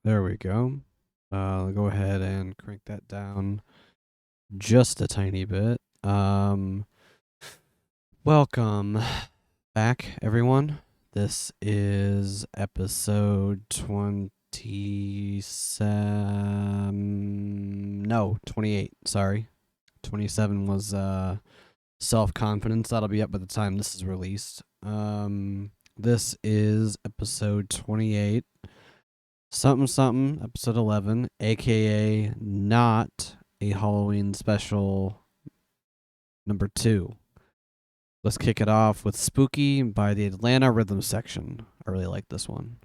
There we go. I'll go ahead and crank that down just a tiny bit. Welcome back, everyone. This is episode 28. Sorry. 27 was self-confidence. That'll be up by the time this is released. This is episode 28. Episode 11, aka not a Halloween special number 2. Let's kick it off with Spooky by the Atlanta Rhythm Section. I really like this one.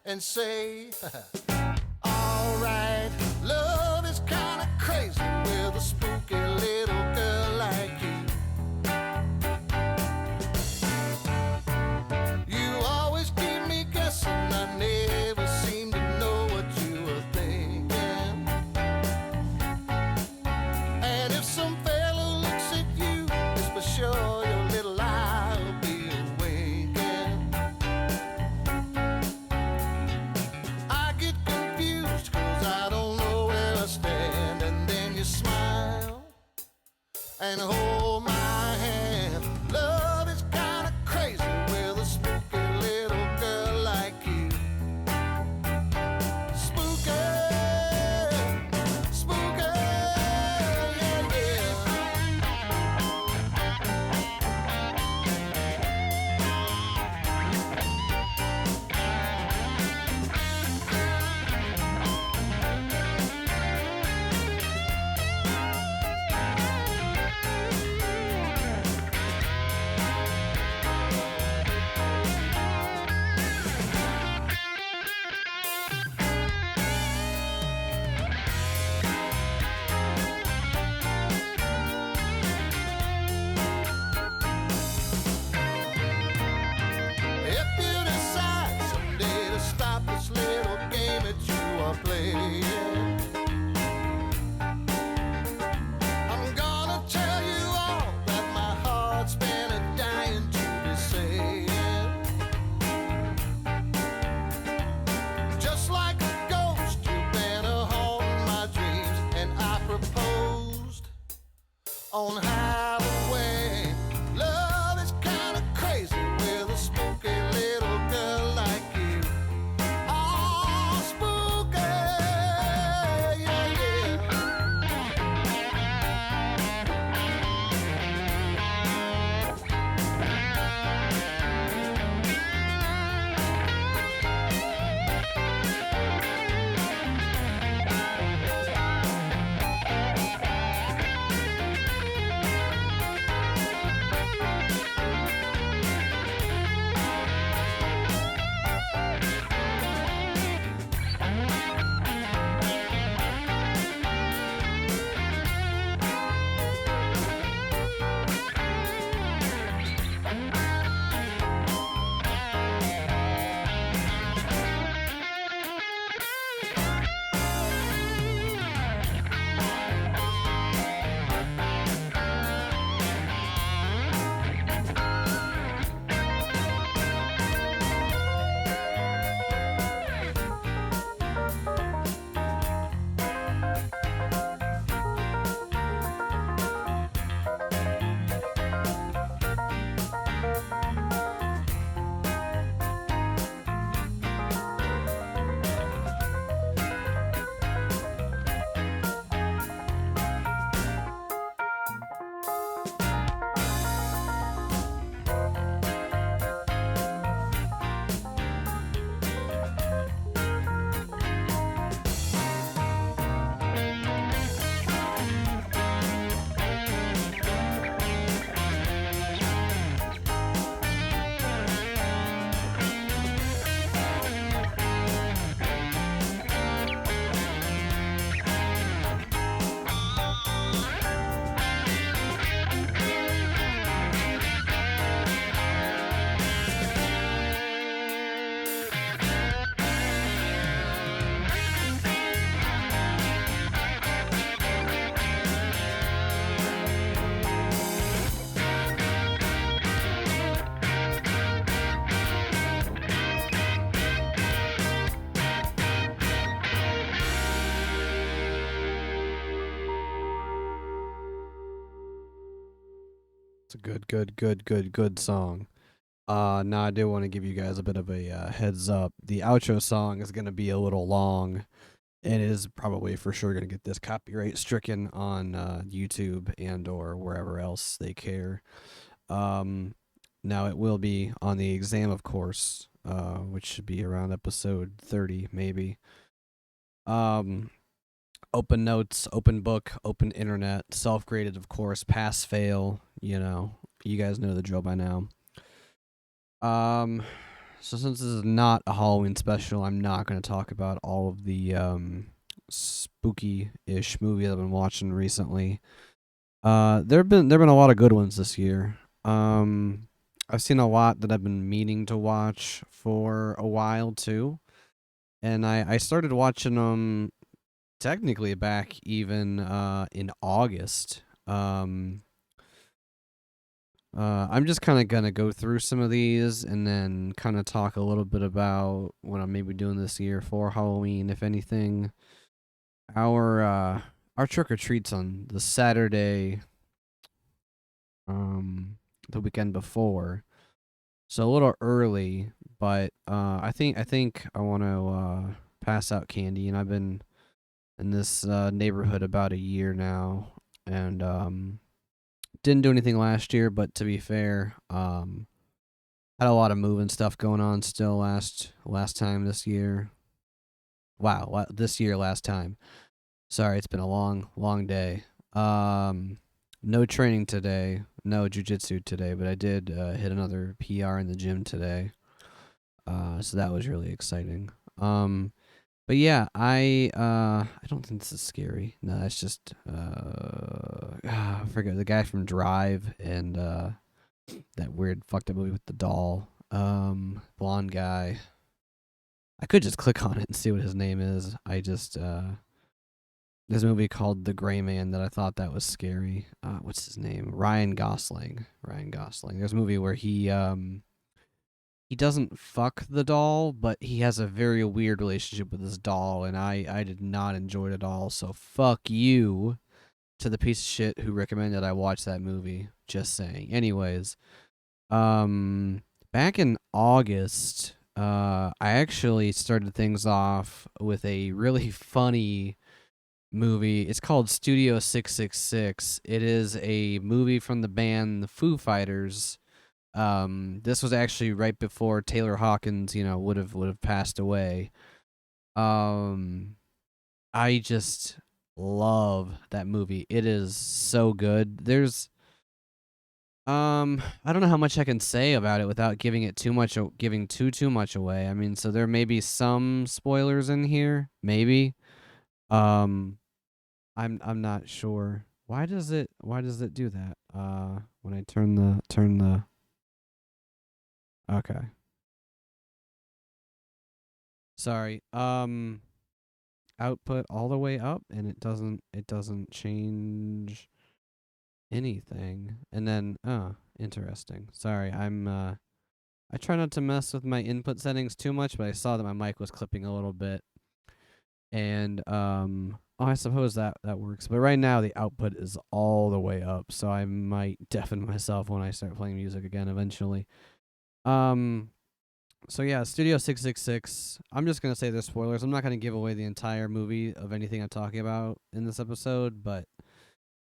And say, all right, love is kind of crazy with a spooky little girl like you. You always keep me guessing, I never seem to know what you were thinking. And if some fella looks at you, it's for sure your little eye will be awake. And hold my hand. Love is kind of crazy with a spooky little girl like you. Spooky, spooky, yeah, on Halloween. Love is kind of crazy with a spooky little girl like you. Oh, spooky, yeah, It's a good song. Now I do want to give you guys a bit of a heads up. The outro song is going to be a little long. It is probably for sure going to get this copyright stricken on YouTube and or wherever else they care. Now it will be on the exam, of course, which should be around episode 30, maybe. Open notes, open book, open internet, self-graded, of course, pass, fail. You guys know the drill by now. So since this is not a Halloween special, I'm not going to talk about all of the spooky-ish movies I've been watching recently. There've been a lot of good ones this year. I've seen a lot that I've been meaning to watch for a while too, and I started watching them technically back even in August. I'm just kind of gonna go through some of these and then kind of talk a little bit about what I'm maybe doing this year for Halloween, if anything. Our trick or treats on the Saturday, the weekend before, so a little early, but I think I want to pass out candy, and I've been in this neighborhood about a year now, and didn't do anything last year, but to be fair, had a lot of moving stuff going on still last time this year. Wow, this year last time. Sorry, it's been a long day. No training today, no jujitsu today, but I did hit another PR in the gym today. So that was really exciting. But yeah, I don't think this is scary. No, it's just I forget the guy from Drive and that weird fucked up movie with the doll. Blonde guy. I could just click on it and see what his name is. I just there's a movie called The Gray Man that I thought that was scary. What's his name? Ryan Gosling. There's a movie where he doesn't fuck the doll, but he has a very weird relationship with this doll, and I did not enjoy it at all. So fuck you to the piece of shit who recommended I watch that movie. Just saying. Anyways, back in August, I actually started things off with a really funny movie. It's called Studio 666. It is a movie from the band the Foo Fighters. This was actually right before Taylor Hawkins, would have passed away. I just love that movie. It is so good. There's I don't know how much I can say about it without giving too much away. I mean, so there may be some spoilers in here, maybe. I'm not sure. Why does it do that? When I turn the okay. Sorry. Output all the way up and it doesn't change anything. And then interesting. Sorry. I try not to mess with my input settings too much, but I saw that my mic was clipping a little bit. And I suppose that works. But right now the output is all the way up, so I might deafen myself when I start playing music again eventually. So yeah, Studio 666. I'm just gonna say there's spoilers. I'm not gonna give away the entire movie of anything I'm talking about in this episode, but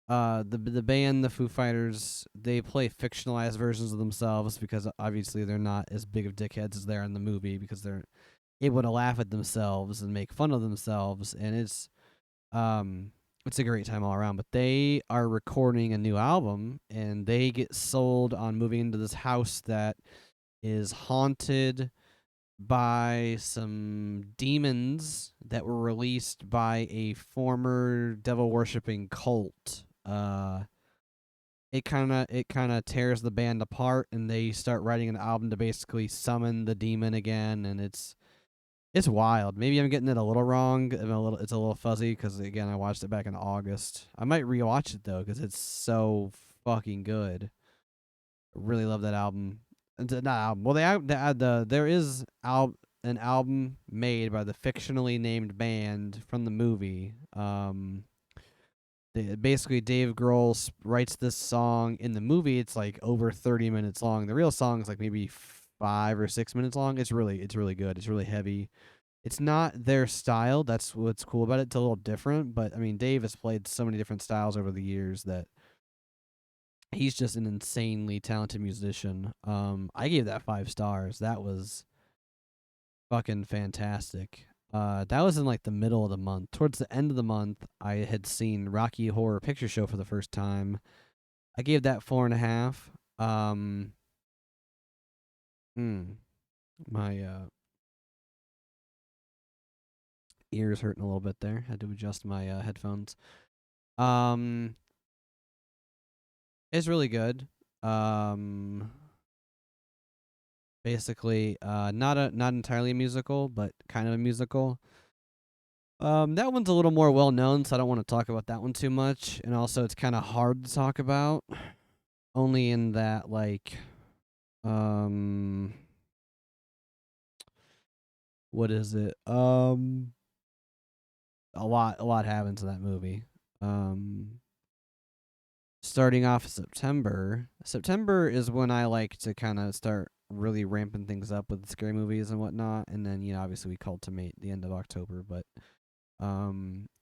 the band, the Foo Fighters, they play fictionalized versions of themselves because obviously they're not as big of dickheads as they are in the movie because they're able to laugh at themselves and make fun of themselves, and it's a great time all around. But they are recording a new album, and they get sold on moving into this house that is haunted by some demons that were released by a former devil worshipping cult. It kind of tears the band apart, and they start writing an album to basically summon the demon again, and it's wild. Maybe I'm getting it a little wrong. It's a little fuzzy because again I watched it back in August. I might rewatch it though because it's so fucking good. I really love that album. Not album. Well, there is an album made by the fictionally named band from the movie. basically Dave Grohl writes this song. In the movie, it's like over 30 minutes long. The real song is like maybe 5 or 6 minutes long. It's really good. It's really heavy. It's not their style. That's what's cool about it. It's a little different, but I mean, Dave has played so many different styles over the years that he's just an insanely talented musician. I gave that 5 stars. That was fucking fantastic. That was in like the middle of the month. Towards the end of the month, I had seen Rocky Horror Picture Show for the first time. I gave that 4.5. My ears hurting a little bit there. Had to adjust my headphones. It's really good. Basically, not entirely a musical, but kind of a musical. That one's a little more well known, so I don't want to talk about that one too much. And also, it's kind of hard to talk about, only in that like, what is it? A lot happens in that movie. Starting off September. September is when I like to kind of start really ramping things up with scary movies and whatnot. And then, obviously we culminate the end of October, but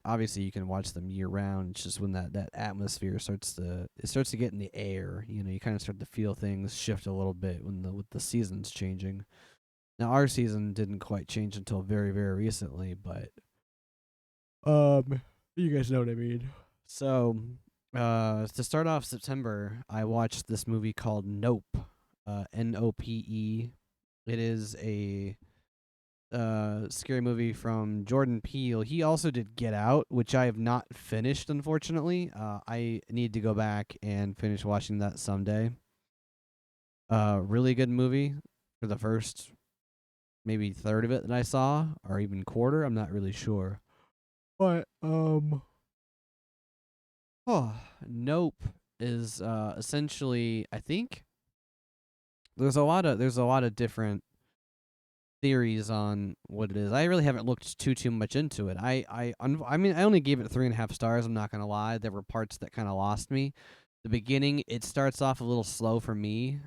obviously you can watch them year round. It's just when that atmosphere starts to get in the air. You kind of start to feel things shift a little bit with the seasons changing. Now our season didn't quite change until very, very recently, but you guys know what I mean. So to start off September, I watched this movie called Nope, Nope. It is a scary movie from Jordan Peele. He also did Get Out, which I have not finished, unfortunately. I need to go back and finish watching that someday. Really good movie for the first maybe third of it that I saw, or even quarter. I'm not really sure. But Nope is essentially, I think there's a lot of different theories on what it is. I really haven't looked too much into it. I mean, I only gave it 3.5 stars. I'm not gonna lie. There were parts that kind of lost me. The beginning, it starts off a little slow for me.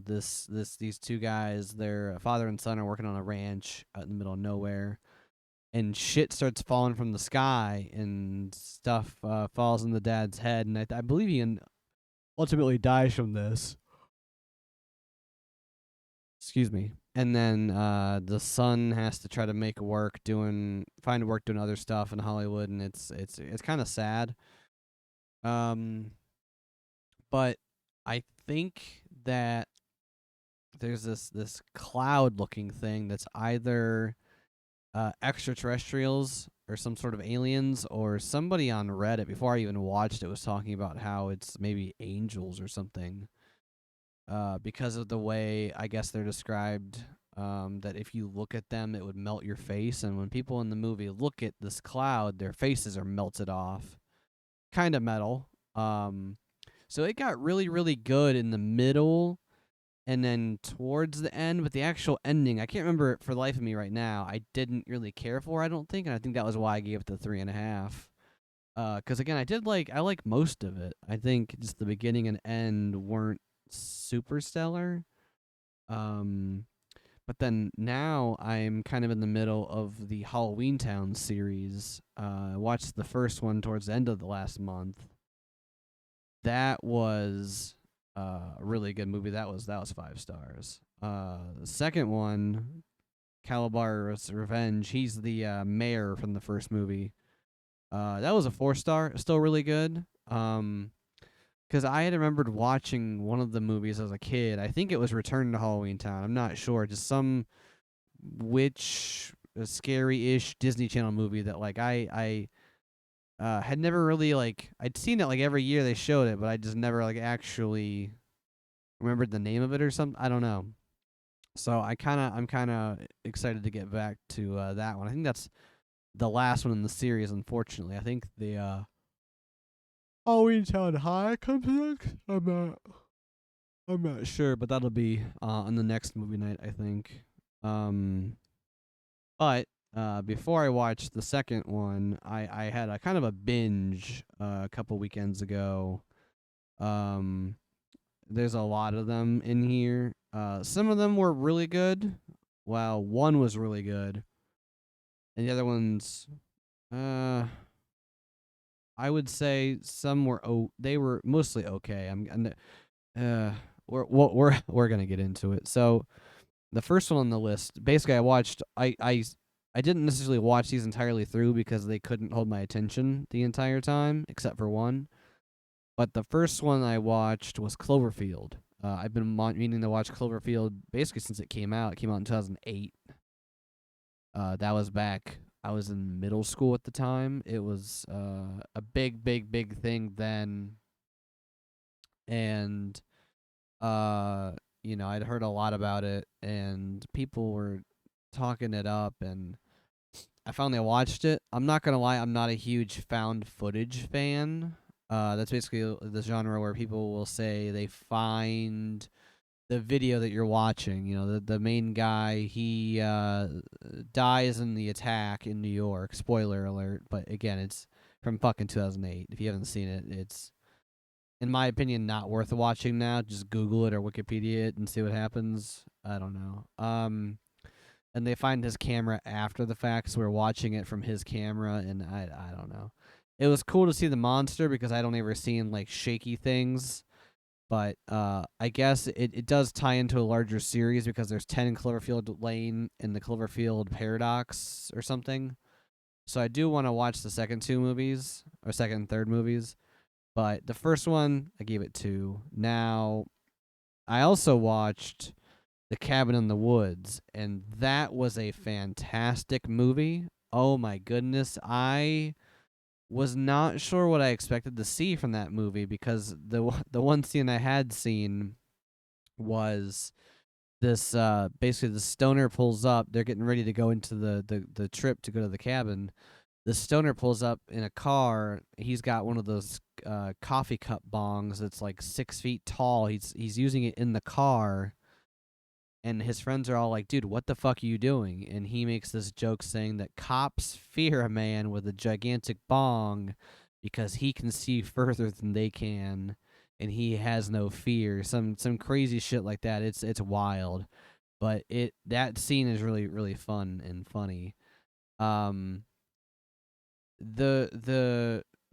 These two guys, their father and son, are working on a ranch out in the middle of nowhere, and shit starts falling from the sky, and stuff falls in the dad's head, and I believe he ultimately dies from this. Excuse me. And then the son has to try to find work doing other stuff in Hollywood, and it's kind of sad. But I think that there's this cloud looking thing that's either extraterrestrials or some sort of aliens, or somebody on Reddit before I even watched it was talking about how it's maybe angels or something. Because of the way I guess they're described, that if you look at them, it would melt your face. And when people in the movie look at this cloud, their faces are melted off. Kind of metal. So it got really, really good in the middle and then towards the end, but the actual ending, I can't remember it for the life of me right now. I didn't really care for, I don't think, and I think that was why I gave it the 3.5. Because again, I like most of it. I think just the beginning and end weren't super stellar. But then now I'm kind of in the middle of the Halloween Town series. I watched the first one towards the end of the last month. That was a really good movie. That was 5 stars. The second one, Calabar's Revenge. He's the mayor from the first movie. That was a 4-star. Still really good. Because I had remembered watching one of the movies as a kid. I think it was Return to Halloween Town. I'm not sure. Just some witch, scary-ish Disney Channel movie that like I had never really like. I'd seen it like every year they showed it, but I just never like actually remembered the name of it or something. I don't know. So I'm kind of excited to get back to that one. I think that's the last one in the series. Unfortunately, I think the Halloween Town High comes next. I'm not sure, but that'll be on the next movie night, I think. But before I watched the second one, I had a kind of a binge a couple weekends ago. Um, there's a lot of them in here. Some of them were really good, while one was really good, and the other ones, uh, I would say some were they were mostly okay. We're gonna get into it. So the first one on the list, basically, I didn't necessarily watch these entirely through because they couldn't hold my attention the entire time, except for one. But the first one I watched was Cloverfield. I've been meaning to watch Cloverfield basically since it came out. It came out in 2008. That was back. I was in middle school at the time. It was a big, big, big thing then, and uh, I'd heard a lot about it, and people were talking it up, and I finally watched it. I'm not gonna lie, I'm not a huge found footage fan. That's basically the genre where people will say they find the video that you're watching. The main guy, he dies in the attack in New York. Spoiler alert, but again, it's from fucking 2008. If you haven't seen it, it's in my opinion not worth watching now. Just Google it or Wikipedia it and see what happens. I don't know. And they find his camera after the fact, so we're watching it from his camera, and I don't know. It was cool to see the monster because I don't ever seen like shaky things, but I guess it does tie into a larger series because there's 10 in Cloverfield Lane in the Cloverfield Paradox or something. So I do want to watch the second two movies or second and third movies, but the first one I gave it 2. Now I also watched The Cabin in the Woods, and that was a fantastic movie. Oh my goodness, I was not sure what I expected to see from that movie because the one scene I had seen was this basically the stoner pulls up. They're getting ready to go into the trip to go to the cabin. The stoner pulls up in a car. He's got one of those coffee cup bongs that's like 6 feet tall. He's using it in the car, and his friends are all like, "Dude, what the fuck are you doing?" And he makes this joke saying that cops fear a man with a gigantic bong because he can see further than they can, and he has no fear. Some crazy shit like that. It's wild, but that scene is really really fun and funny. Um,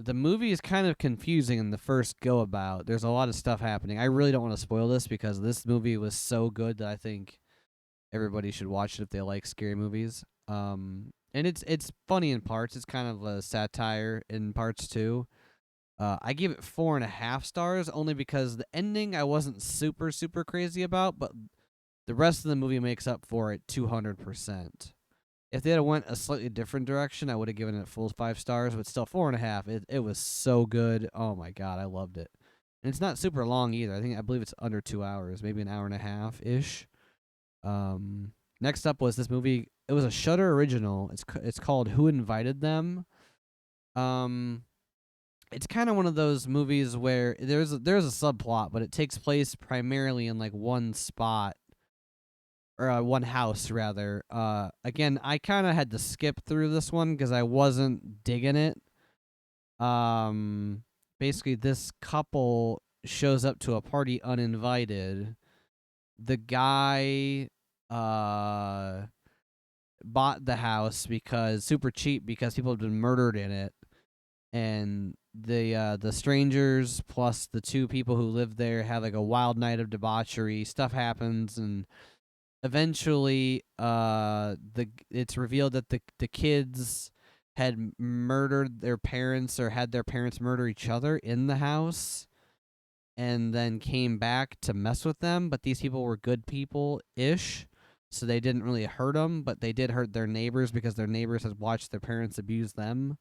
the movie is kind of confusing in the first go about. There's a lot of stuff happening. I really don't want to spoil this because this movie was so good that I think everybody should watch it if they like scary movies. And it's funny in parts. It's kind of a satire in parts too. I give it 4.5 stars only because the ending I wasn't super super crazy about, but the rest of the movie makes up for it 200%. If they had went a slightly different direction, I would have given it full 5 stars, but still 4.5. It was so good. Oh my god, I loved it. And it's not super long either. I believe it's under 2 hours, maybe an hour and a half ish. Next up was this movie. It was a Shudder original. It's called Who Invited Them. Um, it's kind of one of those movies where there's a subplot, but it takes place primarily in like one spot or one house rather. Again, I kind of had to skip through this one because I wasn't digging it. Basically, this couple shows up to a party uninvited. The guy bought the house because super cheap because people had been murdered in it, and the strangers plus the two people who live there have like a wild night of debauchery. Stuff happens, and eventually it's revealed that the kids had murdered their parents or had their parents murder each other in the house and then came back to mess with them, but these people were good people ish, so they didn't really hurt them, but they did hurt their neighbors because their neighbors had watched their parents abuse them.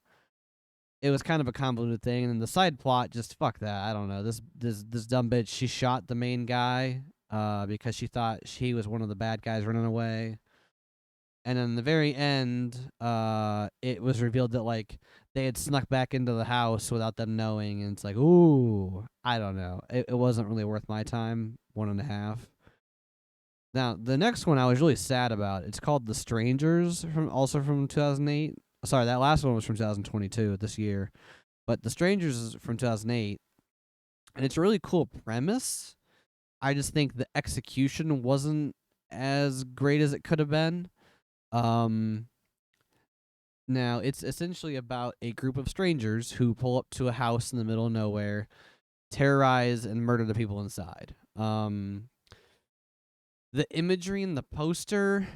It was kind of a convoluted thing, and then the side plot, just fuck that. I don't know. This dumb bitch, she shot the main guy because she thought she was one of the bad guys running away. And then the very end, it was revealed that like they had snuck back into the house without them knowing, and it's like, ooh, I don't know. It wasn't really worth my time. 1.5. Now, the next one I was really sad about. It's called The Strangers, from 2008. Sorry, that last one was from 2022, this year. But The Strangers is from 2008, and it's a really cool premise. I just think the execution wasn't as great as it could have been. Um, Now, it's essentially about a group of strangers who pull up to a house in the middle of nowhere, terrorize and murder the people inside. The imagery in the poster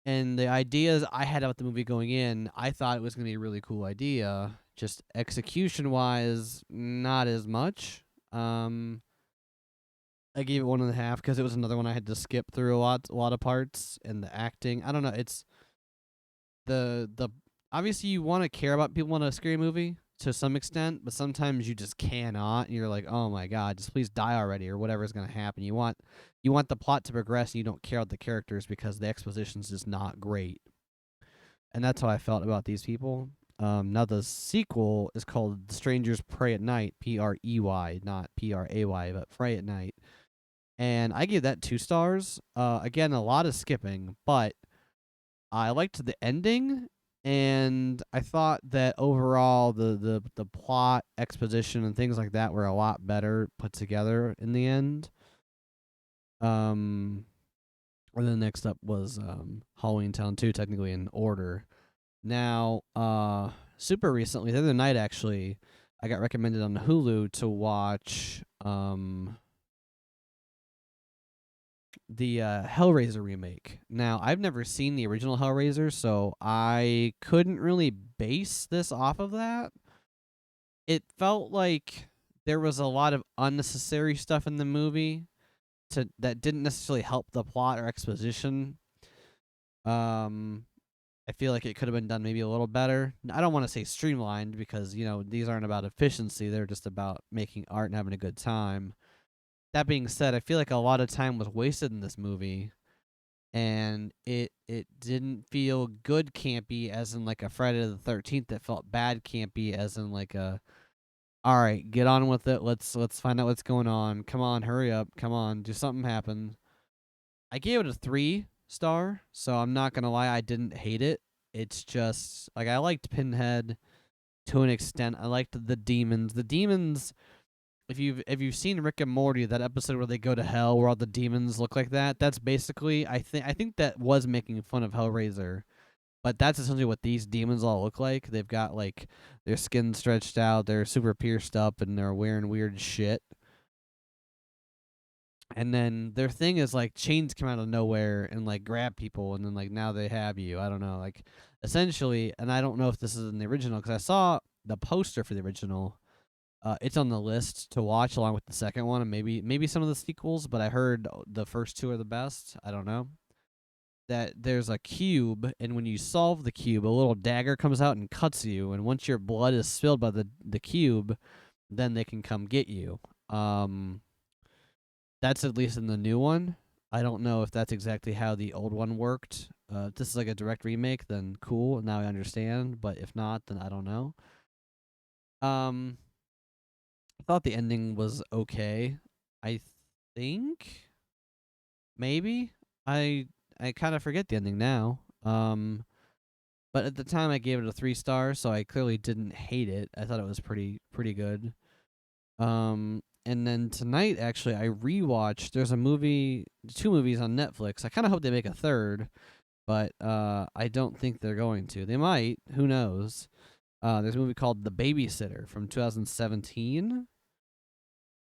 and the ideas I had about the movie going in, I thought it was going to be a really cool idea. Just execution wise, not as much. I gave it 1.5 because it was another one I had to skip through a lot of parts, and the acting. I don't know. It's the obviously you want to care about people in a scary movie to some extent, but sometimes you just cannot. And you're like, oh my god, just please die already, or whatever's gonna happen. You want the plot to progress, and you don't care about the characters because the exposition's just not great. And that's how I felt about these people. Now the sequel is called Strangers Pray at Night, Prey, not Pray, but Pray at Night. And I gave that 2 stars. Again, a lot of skipping, but I liked the ending, and I thought that overall the plot, exposition, and things like that were a lot better put together in the end. And then next up was Halloween Town 2, technically in order. Now, super recently, the other night actually, I got recommended on Hulu to watch the Hellraiser remake. Now, I've never seen the original Hellraiser, so I couldn't really base this off of that. It felt like there was a lot of unnecessary stuff in the movie that didn't necessarily help the plot or exposition. I feel like it could have been done maybe a little better. I don't want to say streamlined because, these aren't about efficiency. They're just about making art and having a good time. That being said, I feel like a lot of time was wasted in this movie, and it didn't feel good campy as in like a Friday the 13th. That felt bad campy as in like a, all right, get on with it. Let's find out what's going on. Come on, hurry up. Come on, do something happen. I gave it a 3 star, so I'm not gonna lie, I didn't hate it. It's just like I liked Pinhead to an extent. I liked the demons. The demons, if you've seen Rick and Morty, that episode where they go to hell where all the demons look like that, that's basically I think that was making fun of Hellraiser. But that's essentially what these demons all look like. They've got like their skin stretched out, they're super pierced up, and they're wearing weird shit. And then their thing is like chains come out of nowhere and like grab people, and then like now they have you. I don't know, like essentially, and I don't know if this is in the original because I saw the poster for the original. It's on the list to watch along with the second one and maybe some of the sequels, but I heard the first 2 are the best. I don't know. That there's a cube, and when you solve the cube, a little dagger comes out and cuts you, and once your blood is spilled by the cube, then they can come get you. That's at least in the new one. I don't know if that's exactly how the old one worked. If this is like a direct remake, then cool. Now I understand. But if not, then I don't know. I thought the ending was okay. I think maybe I kind of forget the ending now. But at the time I gave it a 3 star, so I clearly didn't hate it. I thought it was pretty good. And then tonight, actually, I rewatched. There's 2 movies on Netflix. I kind of hope they make a third, but I don't think they're going to. They might. Who knows? There's a movie called The Babysitter from 2017,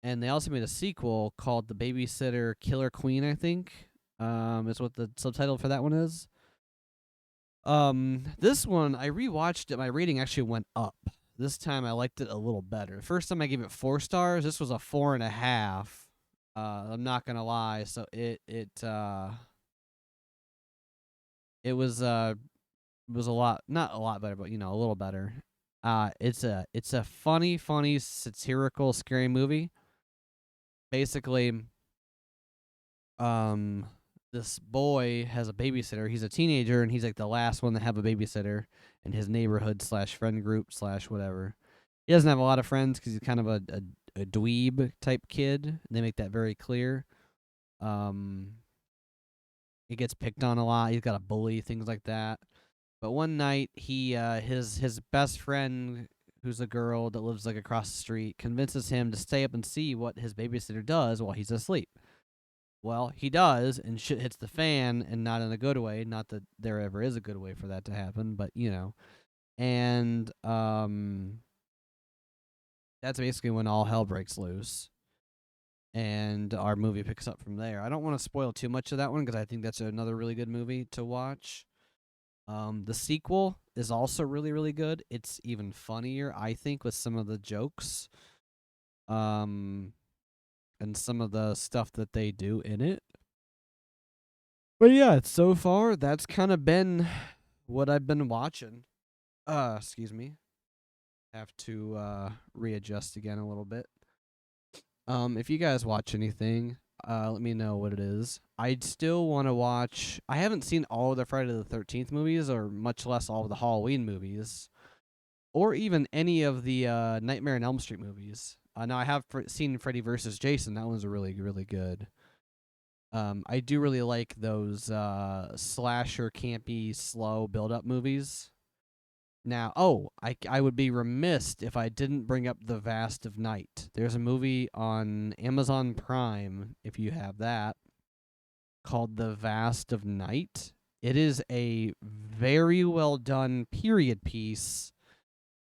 and they also made a sequel called The Babysitter Killer Queen. I think is what the subtitle for that one is. This one I rewatched it. My rating actually went up. This time I liked it a little better. First time I gave it 4 stars. This was a 4.5. I'm not gonna lie. So it was a lot, not a lot better, but a little better. It's a funny, satirical, scary movie. Basically, this boy has a babysitter. He's a teenager, and he's like the last one to have a babysitter in his neighborhood / friend group / whatever. He doesn't have a lot of friends because he's kind of a dweeb type kid. They make that very clear. He gets picked on a lot. He's got a bully, things like that. But one night, his best friend, who's a girl that lives like across the street, convinces him to stay up and see what his babysitter does while he's asleep. Well, he does, and shit hits the fan, and not in a good way. Not that there ever is a good way for that to happen, but and that's basically when all hell breaks loose. And our movie picks up from there. I don't want to spoil too much of that one because I think that's another really good movie to watch. The sequel is also really, really good. It's even funnier, I think, with some of the jokes, and some of the stuff that they do in it. But yeah, so far that's kind of been what I've been watching. Excuse me. Have to readjust again a little bit. If you guys watch anything, let me know what it is. I'd still want to watch. I haven't seen all of the Friday the 13th movies, or much less all of the Halloween movies, or even any of the Nightmare on Elm Street movies. Now I have seen Freddy vs. Jason. That one's really, really good. I do really like those slasher, campy, slow build-up movies. Now, I would be remiss if I didn't bring up The Vast of Night. There's a movie on Amazon Prime, if you have that, called The Vast of Night. It is a very well done period piece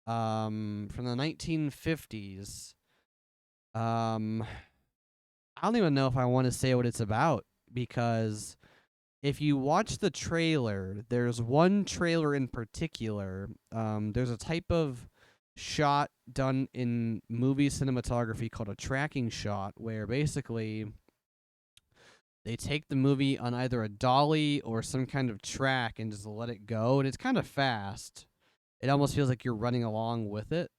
from the 1950s. I don't even know if I want to say what it's about, because if you watch the trailer, there's one trailer in particular. There's a type of shot done in movie cinematography called a tracking shot, where basically they take the movie on either a dolly or some kind of track and just let it go, and it's kind of fast. It almost feels like you're running along with it.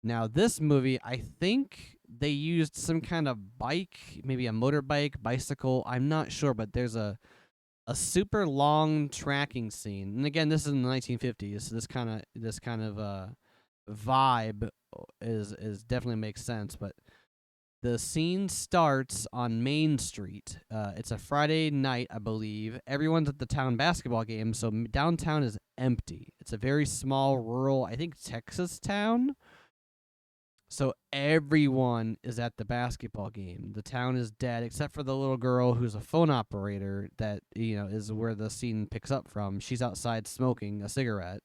Now, this movie, I think they used some kind of bike, maybe a motorbike, bicycle. I'm not sure, but there's a super long tracking scene. And again, this is in the 1950s, so this kind of vibe is definitely makes sense. But the scene starts on Main Street. It's a Friday night, I believe. Everyone's at the town basketball game, so downtown is empty. It's a very small, rural, I think, Texas town. So everyone is at the basketball game. The town is dead, except for the little girl who's a phone operator that, is where the scene picks up from. She's outside smoking a cigarette.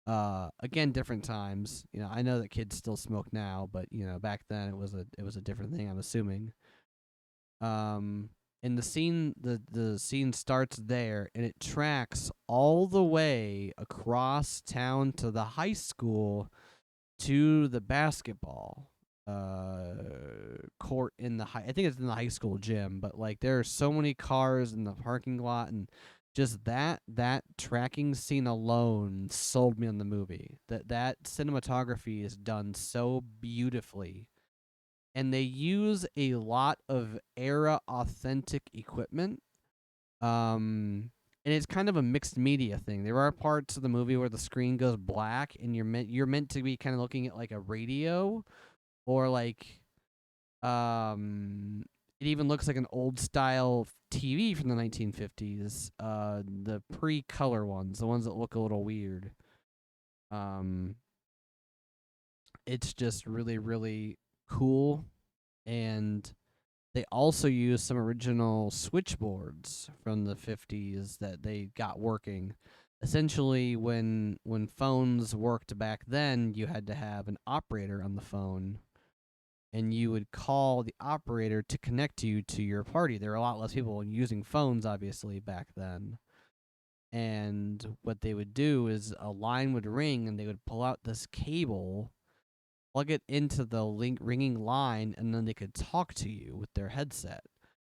Again, different times. I know that kids still smoke now, but back then it was a different thing, I'm assuming. And the scene starts there, and it tracks all the way across town to the high school, to the basketball court in I think it's in the high school gym, but like there are so many cars in the parking lot, and just that tracking scene alone sold me on the movie. That cinematography is done so beautifully, and they use a lot of era authentic equipment. And it's kind of a mixed media thing. There are parts of the movie where the screen goes black, and you're meant to be kind of looking at like a radio, or like it even looks like an old style TV from the 1950s. The pre-color ones, the ones that look a little weird. It's just really, really cool, and they also used some original switchboards from the 50s that they got working. Essentially, when phones worked back then, you had to have an operator on the phone, and you would call the operator to connect you to your party. There were a lot less people using phones, obviously, back then. And what they would do is a line would ring, and they would pull out this cable, plug it into the ringing line, and then they could talk to you with their headset.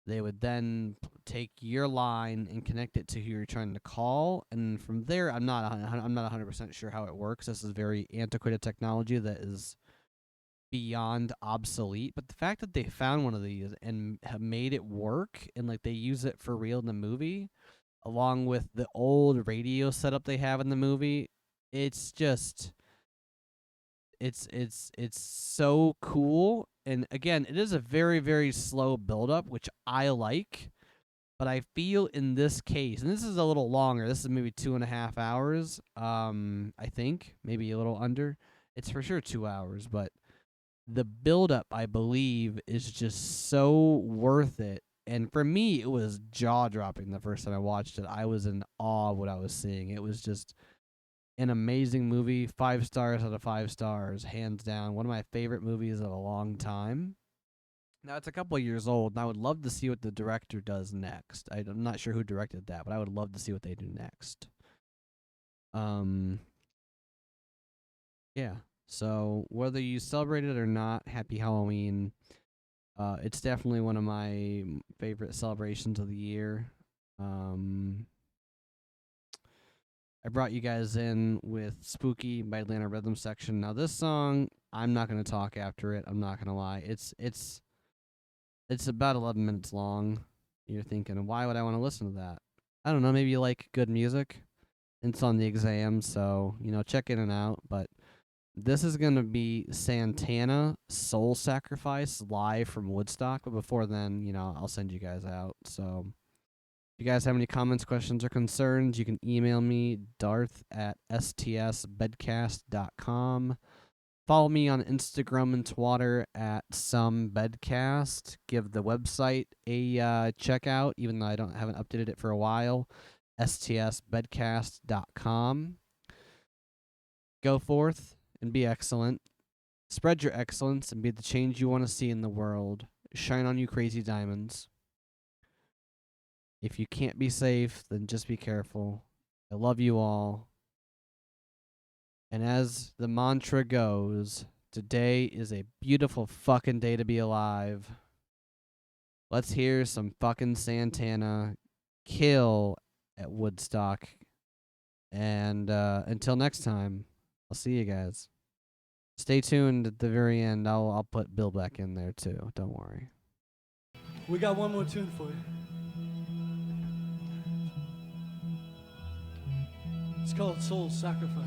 They would then take your line and connect it to who you're trying to call, and from there, I'm not 100% sure how it works. This is very antiquated technology that is beyond obsolete. But the fact that they found one of these and have made it work, and like they use it for real in the movie, along with the old radio setup they have in the movie, it's just it's so cool. And again, it is a very, very slow build up, which I like. But I feel in this case, and this is a little longer. This is maybe 2.5 hours. I think maybe a little under. It's for sure 2 hours, but the buildup, I believe, is just so worth it. And for me, it was jaw dropping the first time I watched it. I was in awe of what I was seeing. It was just an amazing movie. 5 stars out of 5 stars, hands down. One of my favorite movies of a long time. Now, it's a couple of years old, and I would love to see what the director does next. I'm not sure who directed that, but I would love to see what they do next. Yeah. So whether you celebrate it or not, happy Halloween. It's definitely one of my favorite celebrations of the year. I brought you guys in with Spooky by Atlanta Rhythm Section. Now this song, I'm not gonna talk after it. I'm not gonna lie. It's about 11 minutes long. You're thinking, why would I want to listen to that? I don't know. Maybe you like good music. It's on the exam, so check in and out. But this is gonna be Santana Soul Sacrifice live from Woodstock. But before then, I'll send you guys out. So if you guys have any comments, questions, or concerns, you can email me, darth@stsbedcast.com. Follow me on Instagram and Twitter at somebedcast. Give the website a check out, even though I haven't updated it for a while. stsbedcast.com. Go forth and be excellent. Spread your excellence and be the change you want to see in the world. Shine on, you crazy diamonds. If you can't be safe, then just be careful. I love you all. And as the mantra goes, today is a beautiful fucking day to be alive. Let's hear some fucking Santana kill at Woodstock. And until next time, I'll see you guys. Stay tuned at the very end. I'll put Bill back in there too. Don't worry. We got one more tune for you. It's called Soul Sacrifice.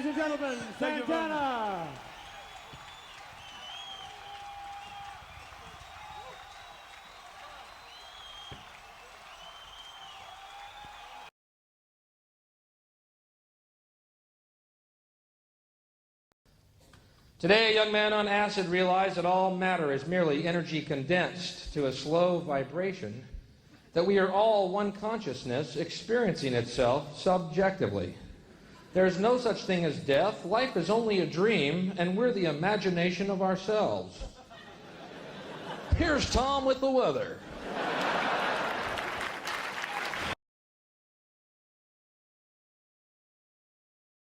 and gentlemen, Thank you very much. Santana. Today, a young man on acid realized that all matter is merely energy condensed to a slow vibration, that we are all one consciousness experiencing itself subjectively. There is no such thing as death. Life is only a dream, and we're the imagination of ourselves. Here's Tom with the weather.